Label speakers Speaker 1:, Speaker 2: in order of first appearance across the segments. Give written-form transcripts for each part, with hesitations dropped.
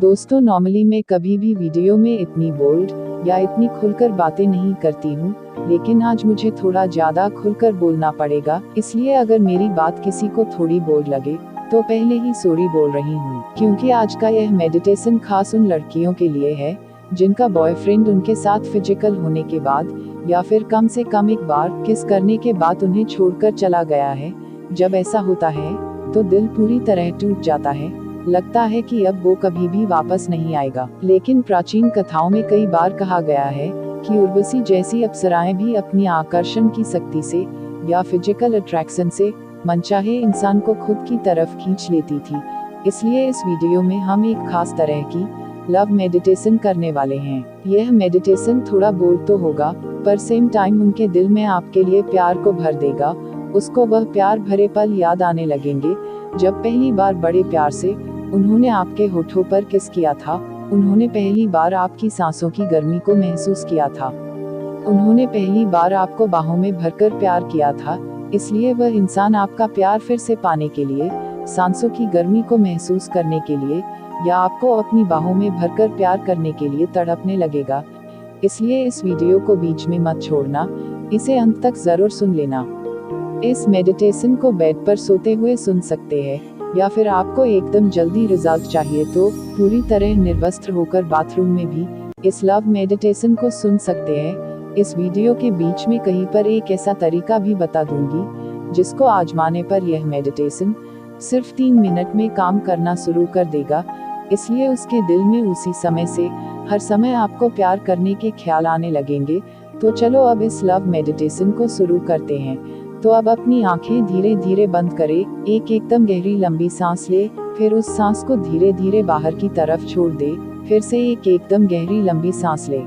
Speaker 1: दोस्तों, नॉर्मली मैं कभी भी वीडियो में इतनी बोल्ड या इतनी खुलकर बातें नहीं करती हूँ, लेकिन आज मुझे थोड़ा ज़्यादा खुलकर बोलना पड़ेगा, इसलिए अगर मेरी बात किसी को थोड़ी बोल्ड लगे तो पहले ही सॉरी बोल रही हूँ, क्योंकि आज का यह मेडिटेशन खास उन लड़कियों के लिए है जिनका बॉयफ्रेंड उनके साथ फिजिकल होने के बाद या फिर कम से कम एक बार किस करने के बाद उन्हें छोड़कर चला गया है। जब ऐसा होता है तो दिल पूरी तरह टूट जाता है, लगता है कि अब वो कभी भी वापस नहीं आएगा। लेकिन प्राचीन कथाओं में कई बार कहा गया है कि उर्वशी जैसी अप्सराएं भी अपनी आकर्षण की शक्ति से या फिजिकल अट्रैक्शन से मनचाहे इंसान को खुद की तरफ खींच लेती थी। इसलिए इस वीडियो में हम एक खास तरह की लव मेडिटेशन करने वाले हैं। यह मेडिटेशन थोड़ा बोल्ड तो होगा, पर सेम टाइम उनके दिल में आपके लिए प्यार को भर देगा। उसको वह प्यार भरे पल याद आने लगेंगे जब पहली बार बड़े प्यार से उन्होंने आपके होठों पर किस किया था, उन्होंने पहली बार आपकी सांसों की गर्मी को महसूस किया था, उन्होंने पहली बार आपको बाहों में भरकर प्यार किया था। इसलिए वह इंसान आपका प्यार फिर से पाने के लिए, सांसों की गर्मी को महसूस करने के लिए या आपको अपनी बाहों में भरकर प्यार करने के लिए तड़पने लगेगा। इसलिए इस वीडियो को बीच में मत छोड़ना, इसे अंत तक जरूर सुन लेना। इस मेडिटेशन को बेड पर सोते हुए सुन सकते हैं, या फिर आपको एकदम जल्दी रिजल्ट चाहिए तो पूरी तरह निर्वस्त्र होकर बाथरूम में भी इस लव मेडिटेशन को सुन सकते हैं। इस वीडियो के बीच में कहीं पर एक ऐसा तरीका भी बता दूंगी जिसको आजमाने पर यह मेडिटेशन सिर्फ 3 मिनट में काम करना शुरू कर देगा। इसलिए उसके दिल में उसी समय से हर समय आपको प्यार करने के ख्याल आने लगेंगे। तो चलो अब इस लव मेडिटेशन को शुरू करते हैं। तो अब अपनी आंखें धीरे धीरे बंद करें, एकदम गहरी लंबी सांस ले, फिर उस सांस को धीरे धीरे बाहर की तरफ छोड़ दे, फिर से एकदम गहरी लंबी सांस ले।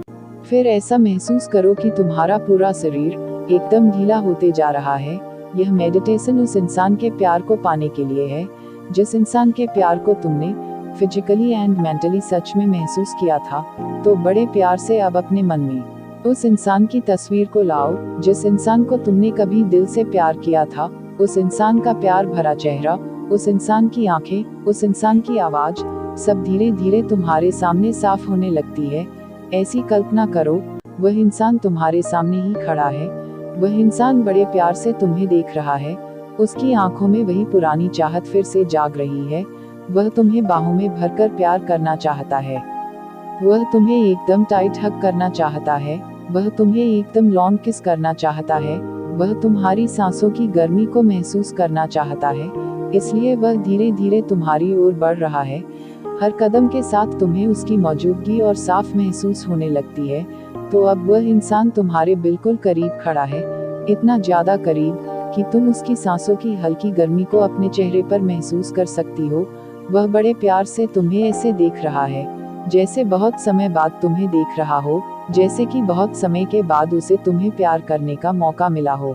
Speaker 1: फिर ऐसा महसूस करो कि तुम्हारा पूरा शरीर एकदम ढीला होते जा रहा है। यह मेडिटेशन उस इंसान के प्यार को पाने के लिए है जिस इंसान के प्यार को तुमने फिजिकली एंड मेंटली सच में महसूस किया था। तो बड़े प्यार से अब अपने मन में उस इंसान की तस्वीर को लाओ जिस इंसान को तुमने कभी दिल से प्यार किया था। उस इंसान का प्यार भरा चेहरा, उस इंसान की आंखें, उस इंसान की आवाज, सब धीरे धीरे तुम्हारे सामने साफ होने लगती है। ऐसी कल्पना करो वह इंसान तुम्हारे सामने ही खड़ा है, वह इंसान बड़े प्यार से तुम्हें देख रहा है, उसकी आंखों में वही पुरानी चाहत फिर से जाग रही है। वह तुम्हें बाहों में भरकर प्यार करना चाहता है, वह तुम्हें एकदम टाइट हग करना चाहता है, वह तुम्हें एकदम लॉन्ग किस करना चाहता है, वह तुम्हारी सांसों की गर्मी को महसूस करना चाहता है। इसलिए वह धीरे धीरे तुम्हारी ओर बढ़ रहा है। हर कदम के साथ तुम्हें उसकी मौजूदगी और साफ महसूस होने लगती है। तो अब वह इंसान तुम्हारे बिल्कुल करीब खड़ा है, इतना ज्यादा करीब कि तुम उसकी सांसों की हल्की गर्मी को अपने चेहरे पर महसूस कर सकती हो। वह बड़े प्यार से तुम्हें ऐसे देख रहा है जैसे बहुत समय बाद तुम्हें देख रहा हो, जैसे कि बहुत समय के बाद उसे तुम्हें प्यार करने का मौका मिला हो।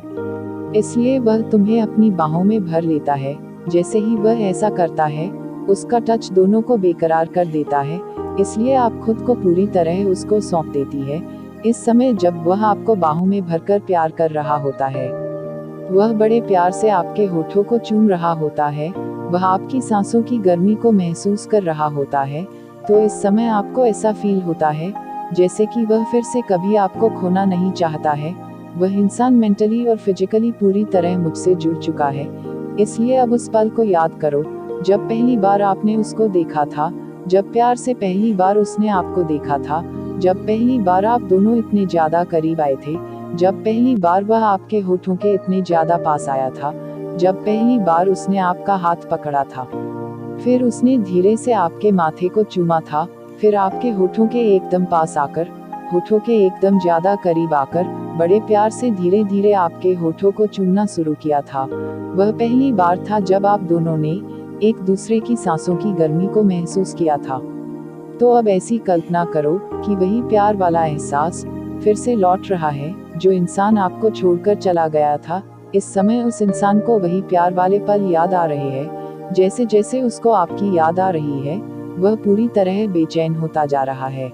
Speaker 1: इसलिए वह तुम्हें अपनी बाहों में भर लेता है। जैसे ही वह ऐसा करता है, उसका टच दोनों को बेकरार कर देता है। इसलिए आप खुद को पूरी तरह उसको सौंप देती है। इस समय जब वह आपको बाहों में भरकर प्यार कर रहा होता है, वह बड़े प्यार से आपके होठों को चूम रहा होता है, वह आपकी सांसों की गर्मी को महसूस कर रहा होता है। तो इस समय आपको ऐसा फील होता है जैसे कि वह फिर से कभी आपको खोना नहीं चाहता है। वह इंसान मेंटली और फिजिकली पूरी तरह मुझसे जुड़ चुका है। इसलिए अब उस पल को याद करो जब पहली बार आपने उसको देखा था, जब प्यार से पहली बार उसने आपको देखा था, जब पहली बार आप दोनों इतने ज्यादा करीब आए थे, जब पहली बार वह आपके होठों के इतने ज्यादा पास आया था, जब पहली बार उसने आपका हाथ पकड़ा था, फिर उसने धीरे से आपके माथे को चूमा था, फिर आपके होठों के एकदम पास आकर, होठों के एकदम ज्यादा करीब आकर बड़े प्यार से धीरे धीरे आपके होठों को चूमना शुरू किया था। वह पहली बार था जब आप दोनों ने एक दूसरे की सांसों की गर्मी को महसूस किया था। तो अब ऐसी कल्पना करो कि वही प्यार वाला एहसास फिर से लौट रहा है। जो इंसान आपको छोड़कर चला गया था, इस समय उस इंसान को वही प्यार वाले पल याद आ रहे हैं। जैसे जैसे उसको आपकी याद आ रही है, वह पूरी तरह बेचैन होता जा रहा है।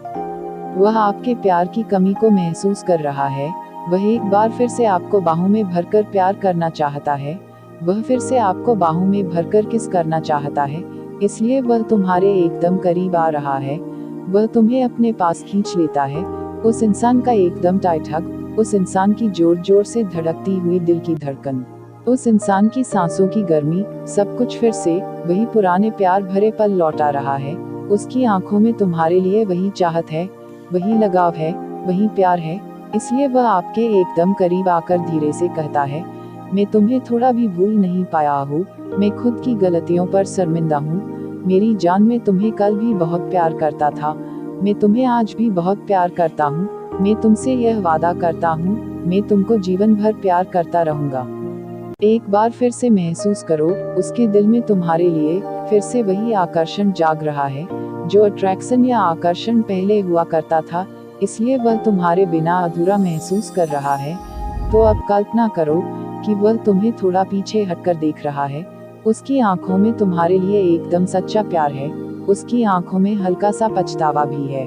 Speaker 1: वह आपके प्यार की कमी को महसूस कर रहा है। वह एक बार फिर से आपको बाहों में भरकर प्यार करना चाहता है। वह फिर से आपको बाहों में भरकर किस करना चाहता है। इसलिए वह तुम्हारे एकदम करीब आ रहा है, वह तुम्हें अपने पास खींच लेता है। उस इंसान का एकदम टाइट हग, उस इंसान की जोर जोर से धड़कती हुई दिल की धड़कन, उस इंसान की सांसों की गर्मी, सब कुछ फिर से वही पुराने प्यार भरे पल लौटा रहा है। उसकी आंखों में तुम्हारे लिए वही चाहत है, वही लगाव है, वही प्यार है। इसलिए वह आपके एकदम करीब आकर धीरे से कहता है, मैं तुम्हें थोड़ा भी भूल नहीं पाया हूँ, मैं खुद की गलतियों पर शर्मिंदा हूँ। मेरी जान, मैं तुम्हें कल भी बहुत प्यार करता था, मैं तुम्हें आज भी बहुत प्यार करता हूँ। मैं तुमसे यह वादा करता हूँ, मैं तुमको जीवन भर प्यार करता रहूंगा। एक बार फिर से महसूस करो, उसके दिल में तुम्हारे लिए फिर से वही आकर्षण जाग रहा है, जो अट्रैक्शन या आकर्षण पहले हुआ करता था। इसलिए वह तुम्हारे बिना अधूरा महसूस कर रहा है। तो अब कल्पना करो कि वह तुम्हें थोड़ा पीछे हटकर देख रहा है। उसकी आंखों में तुम्हारे लिए एकदम सच्चा प्यार है, उसकी आंखों में हल्का सा पछतावा भी है।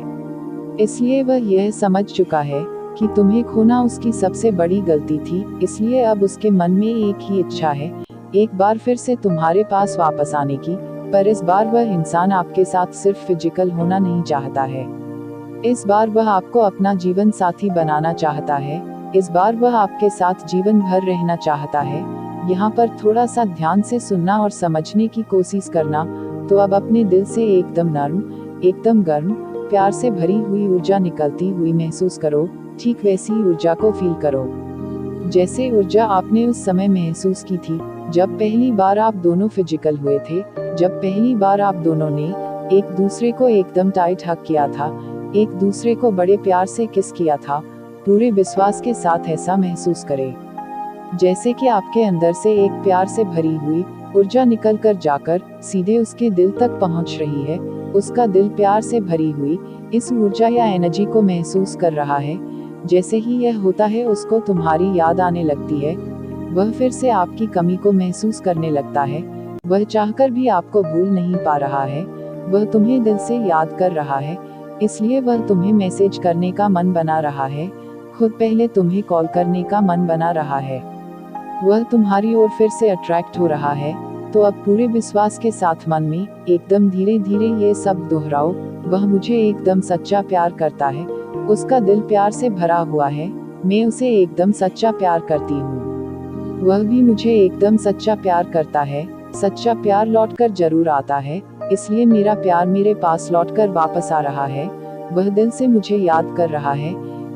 Speaker 1: इसलिए वह यह समझ चुका है कि तुम्हें खोना उसकी सबसे बड़ी गलती थी। इसलिए अब उसके मन में एक ही इच्छा है, एक बार फिर से तुम्हारे पास वापस आने की। पर इस बार वह इंसान आपके साथ सिर्फ फिजिकल होना नहीं चाहता है, इस बार वह आपको अपना जीवन साथी बनाना चाहता है। इस बार वह आपके साथ जीवन भर रहना चाहता है। यहाँ पर थोड़ा सा ध्यान से सुनना और समझने की कोशिश करना। तो अब अपने दिल से एकदम नर्म, एकदम गर्म, प्यार से भरी हुई ऊर्जा निकलती हुई महसूस करो। ठीक वैसी ऊर्जा को फील करो, जैसे ऊर्जा आपने उस समय महसूस की थी जब पहली बार आप दोनों फिजिकल हुए थे, जब पहली बार आप दोनों ने एक दूसरे को एकदम टाइट हग किया था, एक दूसरे को बड़े प्यार से किस किया था। पूरे विश्वास के साथ ऐसा महसूस करें जैसे कि आपके अंदर से एक प्यार से भरी हुई ऊर्जा निकल कर जाकर सीधे उसके दिल तक पहुंच रही है। उसका दिल प्यार से भरी हुई इस ऊर्जा या एनर्जी को महसूस कर रहा है। जैसे ही यह होता है, उसको तुम्हारी याद आने लगती है, वह फिर से आपकी कमी को महसूस करने लगता है। वह चाहकर भी आपको भूल नहीं पा रहा है, वह तुम्हें दिल से याद कर रहा है। इसलिए वह तुम्हें मैसेज करने का मन बना रहा है, खुद पहले तुम्हें कॉल करने का मन बना रहा है। वह तुम्हारी ओर फिर से अट्रैक्ट हो रहा है। तो अब पूरे विश्वास के साथ मन में एकदम धीरे धीरे ये सब दोहराओ, वह मुझे एकदम सच्चा प्यार करता है, उसका दिल प्यार से भरा हुआ है, मैं उसे एकदम सच्चा प्यार करती हूँ, वह भी मुझे एकदम सच्चा प्यार करता है। सच्चा प्यार लौटकर जरूर आता है, इसलिए मेरा प्यार मेरे पास लौटकर वापस आ रहा है। वह दिल से मुझे याद कर रहा है,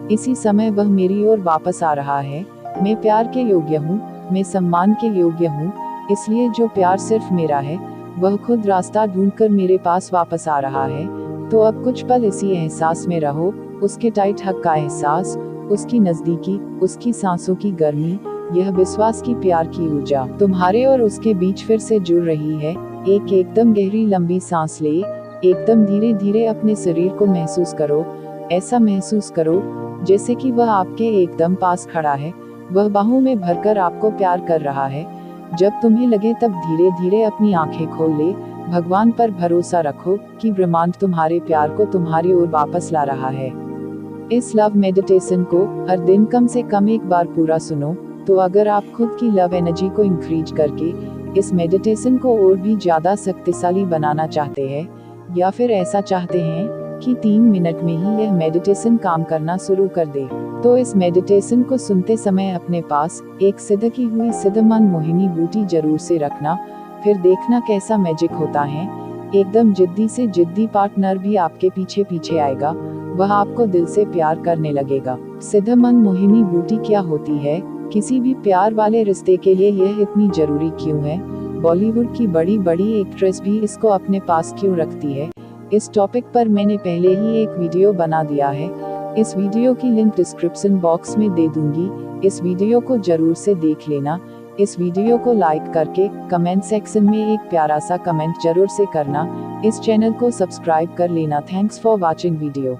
Speaker 1: इसी समय वह मेरी ओर वापस आ रहा है। मैं प्यार के योग्य हूँ, मैं सम्मान के योग्य हूँ। इसलिए जो प्यार सिर्फ मेरा है, वह खुद रास्ता ढूंढकर मेरे पास वापस आ रहा है। तो अब कुछ पल इसी एहसास में रहो, उसके टाइट हग का एहसास, उसकी नजदीकी, उसकी सांसों की गर्मी, यह विश्वास की प्यार की ऊर्जा तुम्हारे और उसके बीच फिर से जुड़ रही है। एक एकदम गहरी लंबी सांस ले, एकदम धीरे धीरे अपने शरीर को महसूस करो। ऐसा महसूस करो जैसे कि वह आपके एकदम पास खड़ा है, वह बाहों में भरकर आपको प्यार कर रहा है। जब तुम्हें लगे तब धीरे धीरे अपनी आंखें खोल ले। भगवान पर भरोसा रखो कि ब्रह्मांड तुम्हारे प्यार को तुम्हारी ओर वापस ला रहा है। इस लव मेडिटेशन को हर दिन कम से कम एक बार पूरा सुनो। तो अगर आप खुद की लव एनर्जी को इंक्रीज करके इस मेडिटेशन को और भी ज्यादा शक्तिशाली बनाना चाहते हैं, या फिर ऐसा चाहते हैं कि 3 मिनट में ही यह मेडिटेशन काम करना शुरू कर दे, तो इस मेडिटेशन को सुनते समय अपने पास एक सिद्धकी हुई सिद्ध मन मोहिनी बूटी जरूर से रखना। फिर देखना कैसा मैजिक होता है। एकदम जिद्दी से जिद्दी पार्टनर भी आपके पीछे पीछे आएगा, वह आपको दिल से प्यार करने लगेगा। सिद्ध मन मोहिनी बूटी क्या होती है, किसी भी प्यार वाले रिश्ते के लिए यह इतनी जरूरी क्यों है, बॉलीवुड की बड़ी बड़ी एक्ट्रेस भी इसको अपने पास क्यों रखती है, इस टॉपिक पर मैंने पहले ही एक वीडियो बना दिया है। इस वीडियो की लिंक डिस्क्रिप्शन बॉक्स में दे दूंगी, इस वीडियो को जरूर से देख लेना। इस वीडियो को लाइक करके कमेंट सेक्शन में एक प्यारा सा कमेंट जरूर से करना। इस चैनल को सब्सक्राइब कर लेना। Thanks for watching video.